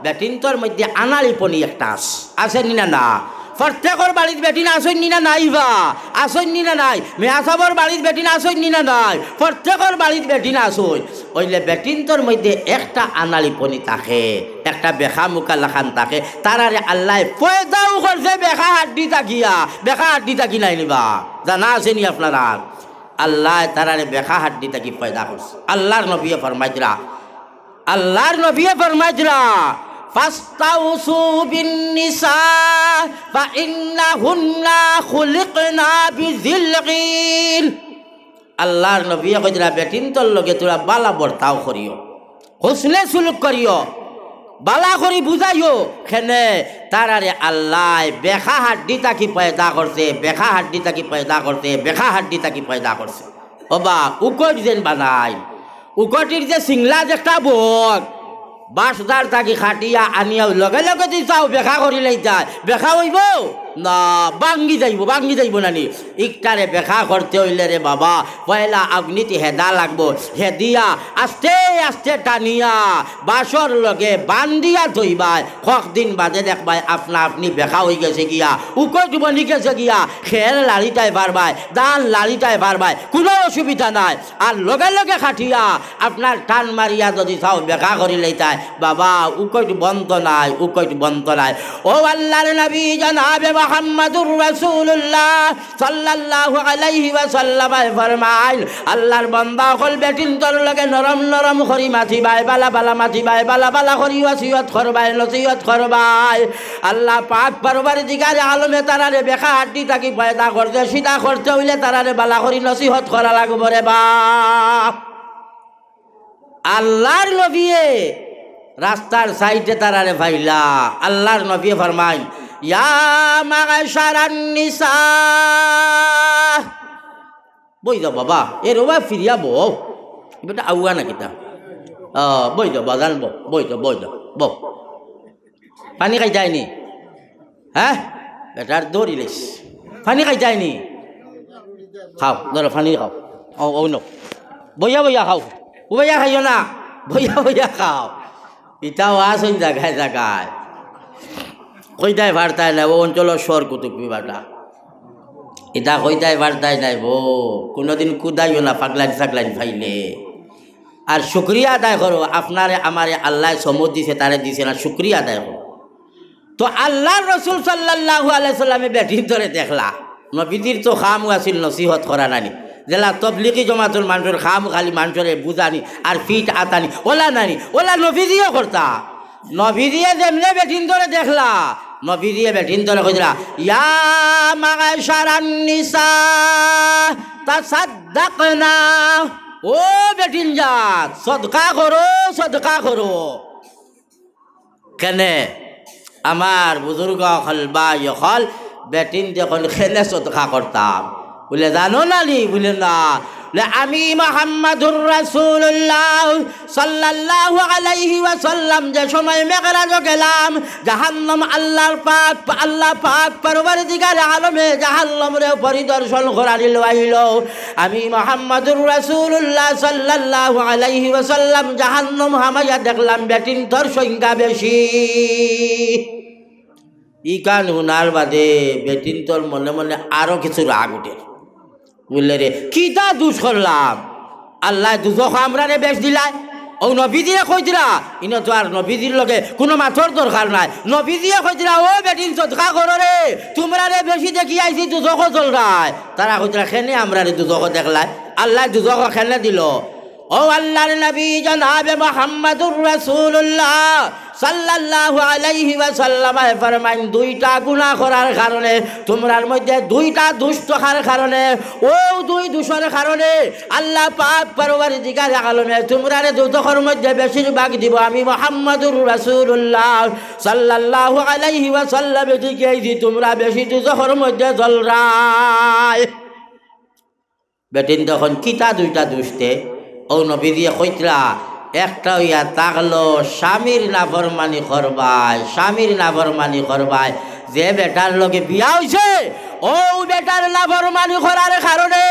বেটিনতর মধ্যে আনালিপনি একটা আছে নিনা না প্রত্যেকর বাড়ির বেটিন আসন নিনা নাইবা আসন নিনা নাই মেয়াসাবর বাড়ির বেটিন আসন নিনা নাই প্রত্যেকর বাড়ির বেটিন আসন ওইলে বেটিনতর মধ্যে একটা আনালিপনি থাকে একটা বেখা মুখা লাখান থাকে তারারে আল্লাহ পয়দাও করছে বেখা হাড্ডি তাকিয়া বেখা হাড্ডি তাকি নাই নিবা জানা আছে নি আপনারা আল্লাহ তারারে বেখা হাড্ডি তাকি পয়দা করছে আল্লাহর নবী ফরমাইতরা ফাস্তাউসু বিন্নিসা ফাইন্নাহুন্না খুলিকনা বিযিলগিন আল্লাহর নবী কইরা বেটিনতর লগে তোরা বালা বর্তাও করিও হোসনে সুলুক করিও বালা করি বুঝাইও খেনে তারারে আল্লাহ বেখা হাড্ডি তাকি পয়দা করছে বেখা হাড্ডি তাকি পয়দা করছে বেখা হাড্ডি তাকি পয়দা করছে ওবা উকট যেন বানাই উকটির যে সিংলা যে একটা বক বাঁশদার তাকি খাটিয়া আনিয়া লগে লগে দি যাও বেখা করিলেই যায় বেখা হইব না বাঙ্গি যাইব নানি ইকটারে বেখা করতে হইলে রে বাবা পয়লা আগ্নিতে হেদা লাগবো হেদিয়া আস্তে আস্তে টানিয়া বাঁশর লগে বান্ধিয়া ধইবাই দিন বাদে দেখবাই আপনা আপনি বেখা হয়ে গেছে গিয়া উকট বনি গেছে গিয়া খের লাড়িটাই পারবাই দান লাড়িটাই পারবাই কোনো অসুবিধা নাই আর লগে লগে খাটিয়া আপনার টান মারিয়া যদি চাও বেখা করিলেই তাই বাবা উকট বন্ধ নাই ও আল্লাহর নবী জনাবে মুহাম্মাদুর রাসূলুল্লাহ সাল্লাল্লাহু আলাইহি ওয়াসাল্লাম ফরমাইল আল্লাহর বান্দা হল বেটিন তোর লগে নরম নরম করি মাথি বাই বালা বালা মাথি বাই বালা বালা করি ওয়াসিয়ত করবাই নসিহত করবাই আল্লাহ পাক পরওয়ারদিগার আলমে তারারে বেখা হাড্ডি তাকি পয়দা করতে সিধা করতে হইলে তারারে বালা করি নসিহত করা লাগবে রে বাপ আল্লাহর নবী রাস্তার সাইডে তারারে ভাইলা আল্লাহর নবী ফরমাইন ইয়া মাশারান নিসা বই দাও বাবা এর ওবা ফিরিয়া বউ এটা আউয়া না কিতা বই দাও বাজান বই দাও পানি খাই যায়নি হ্যাঁ এটার দৌড়িলিস পানি খাই যায়নি খাও ধরো পানি খাও ও ন বইয়া খাও বইয়া খাইও না বইয়া খাও ইটাও আসুন জায়গায় কইতাই ভারতায় নাই ও অঞ্চলের স্বর কুতুক বিবাটা এটা কইতাই ভারতায় নাই বো কোনোদিন কুদাইও না পাগলানি ভাইলে আর শুক্রিয়া আদায় করো আপনারে আমারে আল্লাহ সমুদ দিছে তারে দিছে না শুক্রিয়া আদায় করো তো আল্লাহর রসুল সাল্লাল্লাহু আলাইহি সাল্লামে বেটির ধরে দেখলা নবীজির তো খামু আছিল নসিহত করা নানি জেলা তবলিগি জমাতুল মানুষের খাম খালি মানুষের বুঝানি আর ফিট আতানি ওলা নানি ওলা নবীজিও করতা নবীজিয়ে যেমনে বেটিন ধরে দেখলা নবীজিয়ে বেটিন ধরে কইলা ইয়া মাশারান নিসা তাসাদদাকনা ও বেটিন জাত সদকা করো কেনে আমার বুজুর্গ হল বা হল বেটিন যখন খেলে সদকা করতাম বলে জানো না নি বলে না আমি মুহাম্মাদুর রাসূলুল্লাহ সাল্লাল্লাহু আলাইহি ওয়াসাল্লাম যে সময় মেরাজ গেলাম জাহান্নাম আল্লাহ পাক পরওয়ারদিগার আলমে জাহান্নামরে পরিদর্শন করাইল আমি মুহাম্মাদুর রাসূলুল্লাহ সাল্লাল্লাহু আলাইহি ওয়াসাল্লাম জাহান্নাম হামায়া দেখলাম বেটিন তোর সংখ্যা বেশি ই কান হুনার বাদে বেটিন তোর মনে মনে আরো কিছু রাগ উঠে বললে রে কিতা দুষ করলাম আল্লাহ দুজখ আমরা রে বেশ দিলাই ও নবীজিয়ে কইতরা ইনো তো আর নবীজির লগে কোনো মাথর দরকার নাই নবীজিয়ে কইতরা ও বেটিন সদকা করো রে তোমরা রে বেশি দেখি আইছি দুজখ চলরায় তারা কইতরা খেনে আমরা রে দুজখ দেখলাই আল্লাহ দুজখ খেলে দিল ও আল্লাহর নবী জনাবে মুহাম্মাদুর রাসূলুল্লাহ সাল্লাল্লাহু আলাইহি ওয়াসাল্লাম ফরমাইন দুইটা গুনাহ করার কারণে তোমরার মধ্যে দুইটা দুষ্ট হওয়ার কারণে ও দুই দূষণ কারণে আল্লাহ পাক পরওয়ারদিগার আলমে তোমরারে দুজখের মধ্যে বেশিরভাগ দিব আমি মুহাম্মাদুর রাসূলুল্লাহ সাল্লাল্লাহু আলাইহি ওয়াসাল্লাম দিকে দি তোমরা বেশি দুজখের মধ্যে জ্বলরায় বেটিন তখন কিতা দুইটা দুষ্টে ও নবী দিয়ে কইতরা একটা হইয়া তাকলো স্বামীর নাফরমানি করবাই যে বেটার লগে বিয়া হইছে ও ও বেটার নাফরমানি করার কারণে,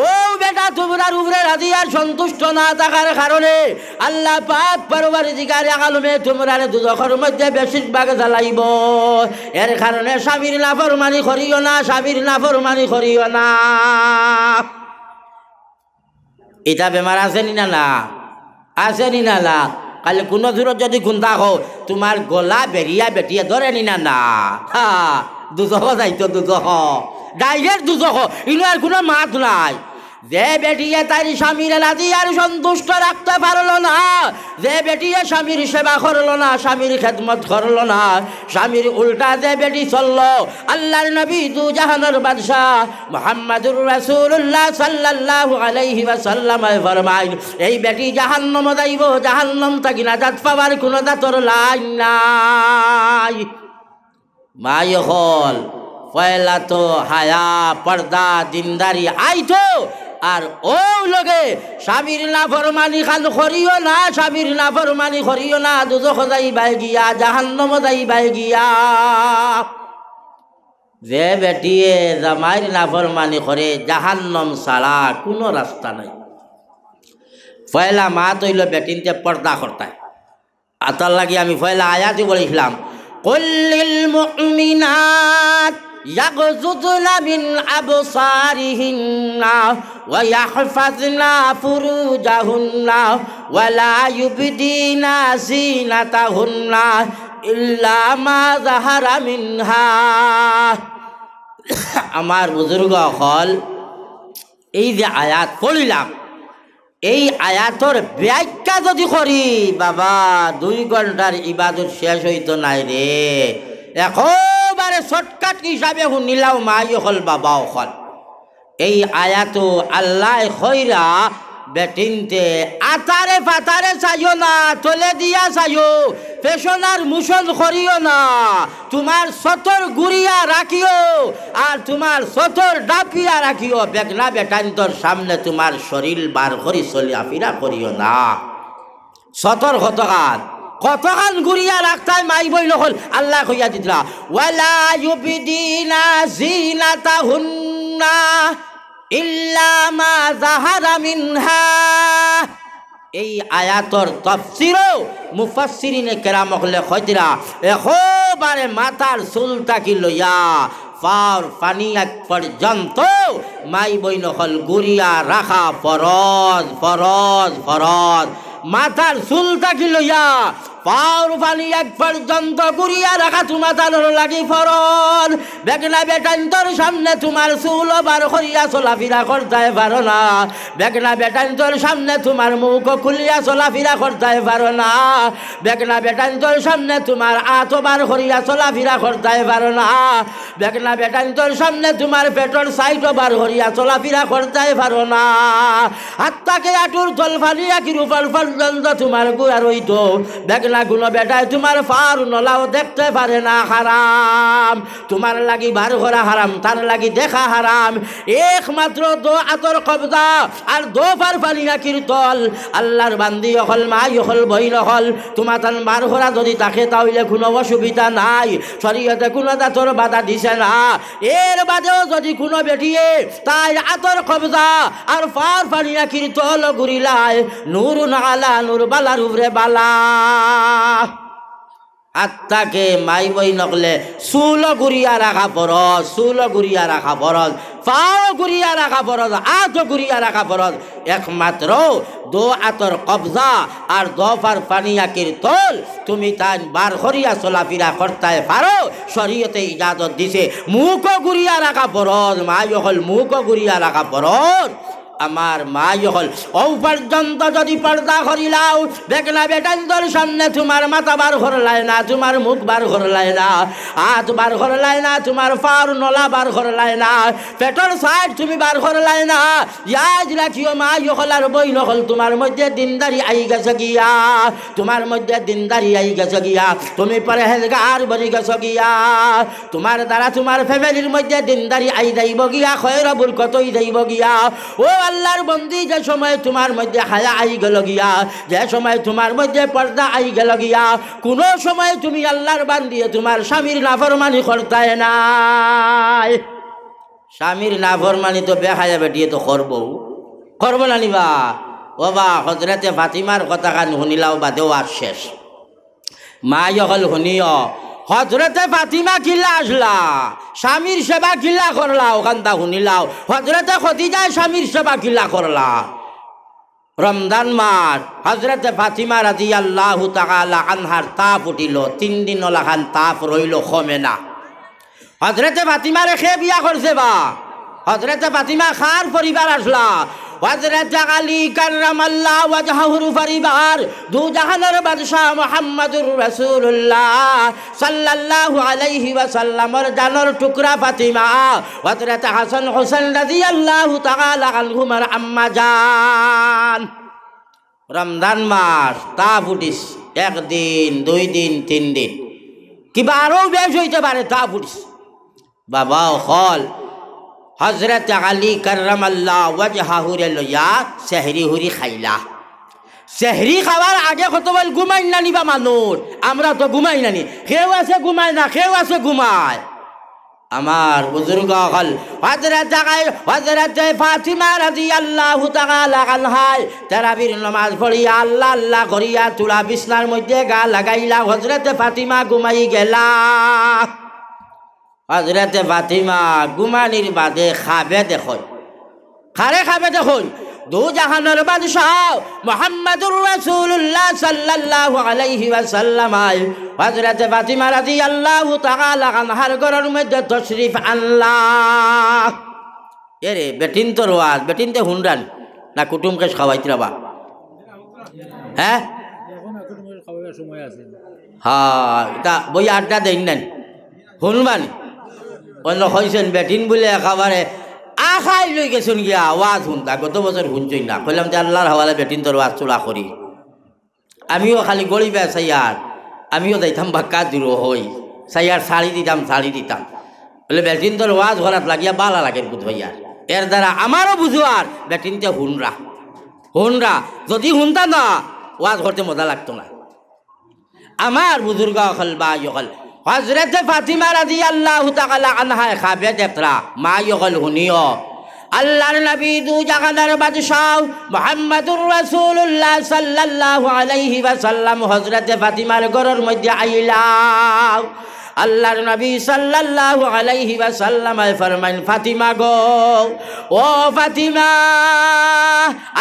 ও বেটা তোমরার উপরে রাজি আর সন্তুষ্ট না থাকার কারণে আল্লাহ পাক পরওয়ারদিগার আলমে তোমরার দুজখের মধ্যে বেশিরভাগ জ্বালাইব। এর কারণে স্বামীর নাফরমানি করিও না, স্বামীর নাফরমানি করিও না। এটা বেমার আছে নি না? না আছে নি না? না কালি কোনো দূরত যদি খুন্দা হো তোমার গলা বেরিয়া বেটিয়ে ধরে নি না? না হা দুজখ যাইতো, দুজখ ডাইরেক্ট দুজখ, ইনো আর কোনো মাত নাই। যে বেটিয়ে তার স্বামীর রাজি আর সন্তুষ্ট রাখতে পারলো না, যে বেটিয়ে স্বামীর সেবা করলো না, স্বামীর খেদমত করলো না, স্বামীর উল্টা যে বেটি চললো, আল্লাহর নবী দু জাহানের বাদশাহ মুহাম্মাদুর রাসূলুল্লাহ সাল্লাল্লাহু আলাইহি ওয়াসাল্লাম ফরমাইন, এই বেটি জাহান্নাম যাইব, জাহান্নাম থাকি নাজাত পাওয়ার কোনো দাতর লাইন নাই। মাই হল পয়লা তো হায়া পর্দা দিনদারি আইতো, আর ও লগে স্বামীর নাফরমানি খান করিও না, স্বামীর নাফরমানি করিও না, দুজখ যাইবাই গিয়া, জাহান্নাম যাইবাই গিয়া। যে বেটিয়ে জামাইর নাফরমানি করে জাহান্নাম ছাড়া কোনো রাস্তা নাই। পয়লা মা তৈল বেটিনতে পর্দা করতায়। আতার লাগি আমি পয়লা আয়াতই বলেছিলাম, কুল্লিল মুমিনাত ইয়াগযুদনা মিন আবসারিহিন্না ওয়া ইয়াহফাযনা ফুরুজাহুন্না ওয়া লা ইউবদিনা যিনাতাহুন্না ইল্লা মা যাহারা মিনহা। আমার বুজুর্গ হল এই যে আয়াত পড়িলাম, এই আয়াতর ব্যাখ্যা যদি করি বাবা 2 ঘন্টার ইবাদত শেষ হইতো নাই রে। একেবারে শর্টকাট হিসাবে শুনিলাও মাই হল বাবাও হল। এই আয়াত আল্লাহ খৈরা বেটিনতে আতারে ফাতারে চাইও না, তলে দিয়া চাইও, পেশনার মুশন করিও না, তোমার সতর গুড়িয়া রাখিও আর তোমার সতর ডাপিয়া রাখিও। বেগনা বেটান্তর সামনে তোমার শরীর বার করি চলিয়া ফিরা করিও না। সতর কতখান গুড়িয়া রাখতাই মাই বইল হল আল্লাহ কইয়া দিতরা, ওয়ালা ইউবদিনা যিনাতাহুন্না ইল্লা মা যাহারা মিনহা। এই আয়াতর তাফসীরও মুফাসসিরিনে কেরাম হলে কইতরা একেবারে মাথার চুল থাকি লইয়া পার পানি এক পর্যন্ত মাই বইন হল গুড়িয়া রাখা ফরজ ফরজ ফরজ। মাথার চুল থাকি লইয়া পার পানি এক পর্যন্ত গুড়িয়া রাখা তোমার লাগি ফরজ। বেগনা বেটান্তর সামনে তোমার চুল বার করিয়া চলাফিরা করতে পারো না, বেগনা বেটান্তর সামনে তোমার মুখ খুলিয়া চলাফিরা করতে পারো না, বেগনা বেটান্তর সামনে তোমার আত বার করিয়া চলাফিরা করতে পারো না, বেগনা বেটান্তর সামনে তোমার পেটর সাইড বার করিয়া চলাফিরা করতে পারো না। হাতটাকে আটুর তল ফালিয়া কি রূপাল পর্যন্ত তোমার গুড়া রইত, বেগনা গুলো বেটায় তোমার ফার নলাও দেখতে পারে না, হারাম। তোমার লাগি বার করা হারাম, তার লাগি দেখা হারাম। একমাত্র দো আতর কবজা আর দো পার ফালিয়া কীর্তল আল্লাহর বান্দি হল মাই হল বইল হল তোমার তান বার করা যদি তাকে তাহলে কোনো অসুবিধা নাই, শরীয়তে কোনো দাতর বাধা দিছে না। এর বাদেও যদি কোনো বেটিয়ে তাই আতর কবজা আর ফার ফালিয়া কীর্তল ঘুরিলায় নূর আলা নূর বালার উপরে বালা। আত্মাকে মাই বই নকলে চুল গুড়িয়া রাখা ফরজ, চুল গুড়িয়া রাখা ফরজ, পাও গুড়িয়া রাখা ফরজ, আত গুড়িয়া রাখা ফরজ। একমাত্র দো আতর কবজা আর দফার পানিয়া কীর্তল তুমি তাই বার করিয়া চলাফিরা করতে পারো, শরীয়তে ইজাজত দিছে। মুখ গুড়িয়া রাখা ফরজ, মাই হল মুখ গুড়িয়া রাখা ফরজ। আমার মাই হল ও পর্যন্ত যদি পর্দা করিলাও, বেগনা বেটান্তর সামনে তোমার মাথা বার করলাই না, তোমার মুখ বার করলাই না, হাত বার করলাই না, তোমার ফার নলা বার করলাই না, পেটর সাইড তুমি বার করলাই না। ইয়াজ রাখিও মাই হল আর বই নহল তোমার মধ্যে দিনদারি আই গেছে গিয়া, তোমার মধ্যে দিনদারি আই গেছে গিয়া, তুমি পরহেজগার বনি গেছে গিয়া, তোমার দ্বারা তোমার ফ্যামিলির মধ্যে দিনদারি আই যাইব গিয়া, খয়র বরকতই যাইব গিয়া। ও আল্লাহর বন্দি, যে সময় তোমার মধ্যে হায়া আই গেল গিয়া, যে সময় তোমার মধ্যে পর্দা আই গেল গিয়া, কোনো সময় তুমি আল্লাহর বান্দি তোমার স্বামীর নাফরমানি করতে নাই। স্বামীর না ফরমানি তো বেখায়া বেটিয়ে তো করবো না নিবা ও বা হজরতে ফাতিমার কথা কান শুনিলাও বাদেও আর শেষ মা হল শুনিও হজরতে ফাতিমা কিল্লা আসলা স্বামীর সেবা কিল্লা করলা ওখানটা শুনিলাও হজরতে খদিজায় স্বামীর সেবা কিল্লা করলা রমজান মাস হজরতে ফাতিমা রাদিয়াল্লাহু তাআলা আনহার তাপ উঠিল 3 দিন লাখান তাপ রইল কমে না হজরতে ফাতিমা রেখে বিয়া করছে বা হজরতে ফাতিমা খার পরিবার আসলা হজরত আলী কাররামাল্লাহু ওয়াজহাহুর পরিবার দু জাহানের বাদশা মুহাম্মদুর রাসূলুল্লাহ সাল্লাল্লাহু আলাইহি ওয়াসাল্লামের জানের টুকরা ফাতিমা হজরত হাসান হোসেন রাদিয়াল্লাহু তাআলা আনহুমার আম্মা জান রমজান মাস তাপ উঠিস 1 দিন 2 দিন 3 দিন কিবা আরও বেশ হইতে পারে তাপ উঠিস বাবা হল হজরত আলী কাররামাল্লাহু ওয়াজহাহু লইয়া সেহরি হুরি খাইলা সেহরি খাওয়ার আগে কত বল ঘুমাই না নিবা মানুষ আমরা তো ঘুমাই নানি কেউ আছে ঘুমায় না কেউ আছে ঘুমায় আমার বুজুর্গ হল হজরত ফাতিমা রাদিয়াল্লাহু তাআলা আনহায় তারাবির নামাজ পড়িয়া আল্লাহ আল্লাহ করিয়া তুলা বিছনার মধ্যে গা লাগাইলা হজরত ফাতিমা ঘুমাই গেলা হজরতে ফাতিমা ঘুমানির বাদে খাবে দেখুন খাবে দেখুন দু জাহানের বাদশাহ মুহাম্মদুর রাসূলুল্লাহ সাল্লাল্লাহু আলাইহি ওয়াসাল্লাম হযরত ফাতিমা রাদিয়াল্লাহু তাআলা আনহার ঘরের মধ্যে তশরিফ আনলাহ এরে বেটিন তো রওয়াজ বেটিন তে হুনরান না কুটুমকে খাওয়াইতে রাবা হ্যাঁ এখন কুটুমের খাওয়ার সময় আছে হ্যাঁ এটা বই আড্ডা দেন না হুনবান অন্য হয়েছেন বেটিন বলে একেবারে আখাই লই গেছেন গিয়া আওয়াজ শুনতা গত বছর শুনছই না কইলাম যে আল্লাহর হওয়ালে বেটিন তোর আওয়াজ চোলা করি আমিও খালি গড়িবে সাইয়ার আমিও যাইতাম বাক্কা দূর হই সাইয়ার শাড়ি দিতাম বলে বেটিন তোর ওয়াজ ঘরাত লাগিয়া বালা লাগে বুধ ভাইয়ার এর দ্বারা আমারও বুঝুয়ার বেটিনতে হুনরা যদি শুনতা না ওয়াজ করতে মজা লাগতো না আমার বুজুর্গ হল বা ইহল হযরত ফাতিমা রাদিয়াল্লাহু তাআলা আনহা খাবে দেখরা মা ইহল শুনিও আল্লাহর নবী দু জাহানের বাদশাহ মুহাম্মদুর রাসূলুল্লাহ সাল্লাল্লাহু আলাইহি ওয়াসাল্লাম হযরত ফাতিমার ঘরের মধ্যে আইলা আল্লাহর নবী সাল্লাল্লাহু আলাইহি ওয়াসাল্লাম ফরমান ফাতিমা গো ও ফাতিমা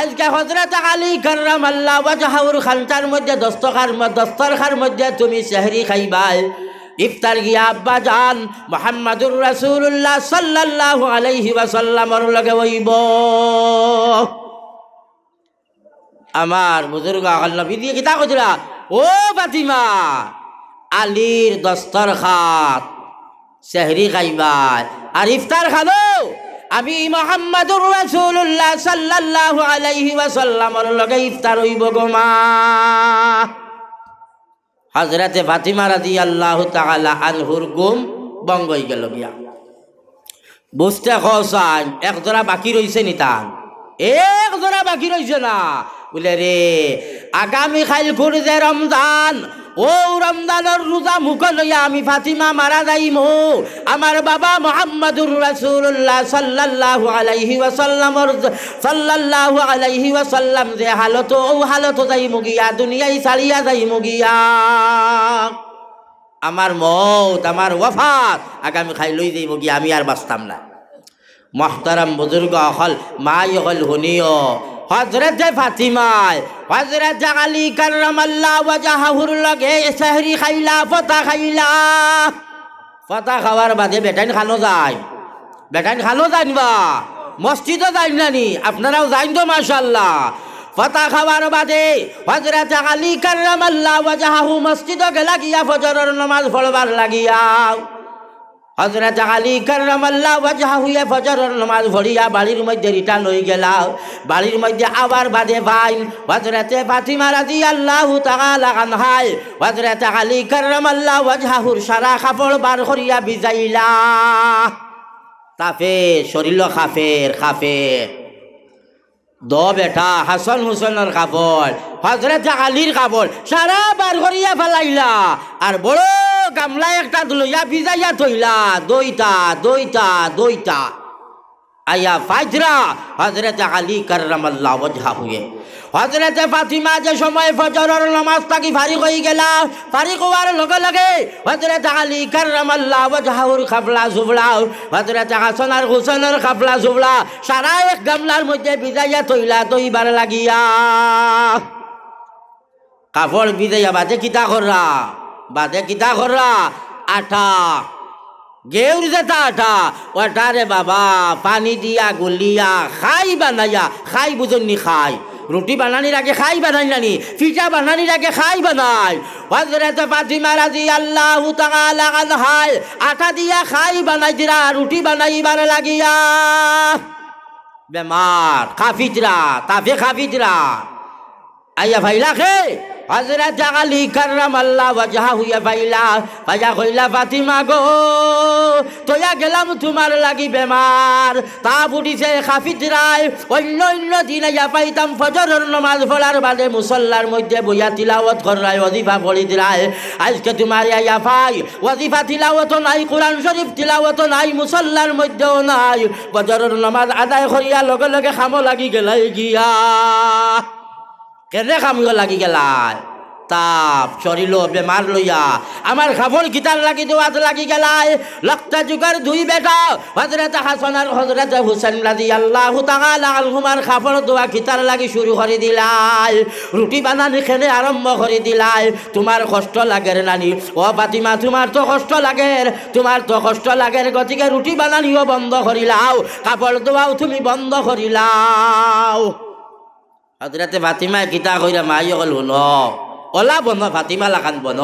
আজকে হযরত আলী কাররামাল্লাহু ওয়াজহাহুর খানতার মধ্যে দস্তরখার মধ্যে তুমি সেহরি খাইবাই ইফতার গিয়া আব্বা জান মুহাম্মদুর রাসূলুল্লাহ সাল্লাল্লাহু আলাইহি ওয়াসাল্লামের লগে হইব আমার বুজুর্গ নবী দিয়ে কিতা কইরা ও ফাতিমা আলীর দস্তরখান সেহরি খাইবাই আর ইফতার খানো আমি মুহাম্মদুর রাসূলুল্লাহ সাল্লাল্লাহু আলাইহি ওয়াসাল্লামের লগে ইফতার হইব গো মা হযরতে ফাতিমা রাদিয়াল্লাহু তাআলা আনহুর ঘুম ভঙ্গ হয়ে গেল গিয়া বুঝতে কসান এক জোড়া বাকি রইছে নি তান এক জোড়া বাকি রইছে না বলে রে আগামী খাইল যে রমজান ও রমজানের রোজা মুখ লইয়া আমি ফাতিমা মারা যাইমু আমার বাবা মুহাম্মদুর রাসূলুল্লাহ সাল্লাল্লাহু আলাইহি ওয়াসাল্লাম যে হালত ও হালত যাইমু গিয়া দুনিয়ায় ছাড়িয়া যাইমু গিয়া আমার মওত আমার ওয়াফাত আগামী খাই লই যাইমু গিয়া আমি আর বাঁচতাম না মুহতারাম বুজুর্গ হল মা ইহল হুনিও হযরত ফাতিমা হযরত আলী কাররামাল্লাহু ওয়াজহাহুর লগে সেহরি খাইলা ফতা খাওয়ার বাদে বেটাইন খানো যায় বা মসজিদও যাই নানি আপনারাও যাইন তো মাশাআল্লাহ ফতা খাওয়ার বাদে হযরত আলী কাররামাল্লাহু ওয়াজহাহু মসজিদে গেলা গিয়া ফজরের নামাজ পড়বার লাগিয়া হযরত আলী কাররামাল্লাহু ওয়াজহাহু ফজরের নামাজ পড়িয়া বাড়ির মধ্যে রিটার্ন হয়ে গেলা বাড়ির মধ্যে আবার বাদে ভাই হযরত ফাতিমা রাদিয়াল্লাহু তাআলা আনহা হযরত আলী কাররামাল্লাহু ওয়াজহাহুর সারা কাপড় বার করিয়া ভিজাইলা তাফে শরীর খাফের দো বেটা হাসান হুসেনের কাপড় হযরত আলীর কাপড় সারা বার করিয়া ফেলাইলা আর বড় গামলা একটা লইয়া ভিজাইয়া থইলা দইটা আয়া ফাজরা হযরত আলী কাররামাল্লাহু ওয়াজহাহু হযরত ফাতিমা যে সময় ফজরের নামাজ থাকি ফারিগ হয়ে গেলা ফারিগ হওয়ার লগে লগে হযরত আলী কাররামাল্লাহু ওয়াজহাহুর খাফলা জুবলা হযরত হাসান আর হুসাইনের খাফলা জুবলা সারা এক গামলার মধ্যে ভিজাইয়া তৈলা তৈবার লাগিয়া কাপড় ভিজাইয়া বাদে কিতা কররা আটা গেউর যেটা আটা ওটারে বাবা পানি দিয়া গুলিয়া খাই বানাইয়া খাই বুঝনি খাই রুটি বানানির আগে খাই বানাই নানি পিঠা বানানির আগে খাই বানাই হযরত ফাতিমা রাদিয়াল্লাহু তাআলা আনহা আটা দিয়া খাই বানাই দিরা রুটি বানাইবার লাগিয়া বেমার খাফিজরা আইয়া ভাইলা খে হযরত আলী কাররামাল্লাহু ওয়াজহাহু ভাইলা ভাইয়া কইলা ফাতিমা গো তোয়া গেলাম তোমার লাগি বেমার তা বুঝিছে খাফিজরাই অন্য দিন ইয়া পাইতাম ফজরের নামাজ পড়ার বাদে মুসল্লার মধ্যে বইয়া তিলাওয়াত করায় ওয়াজিফা পড়ি দিরায় আজকে তোমার ইয়া পাই ওয়াজিফা তিলাওয়াত নাই কোরআন শরীফ তিলাওয়াত নাই মুসল্লার মধ্যেও নাই ফজরের নামাজ আদায় করিয়া লগে লগে খামো লাগি গেলাই গিয়া কেনে কামিও লাগি গেলাই তাপ শরীর বেমার লইয়া আমার খাবর গীতার লাগি দেওয়াত লাগি গেলাই লক্তা যুগের দুই বেটা হযরত হাসান আর হযরত হুসাইন রাদিয়াল্লাহু তাআলা আনহুমার খাবর দোয়া গীতার লাগি শুরু করে দিলাই রুটি বানানি খেনে আরম্ভ করে দিলাই তোমার কষ্ট লাগের নানি ও ফাতিমা তোমার তো কষ্ট লাগের গতিকে রুটি বানানিও বন্ধ করিলাও কাপড় দোয়াও তুমি বন্ধ করিলাও হযরত ফাতিমা কিতা কইরা মাই হল হুন ওলা বন ফাতিমা লাগান বন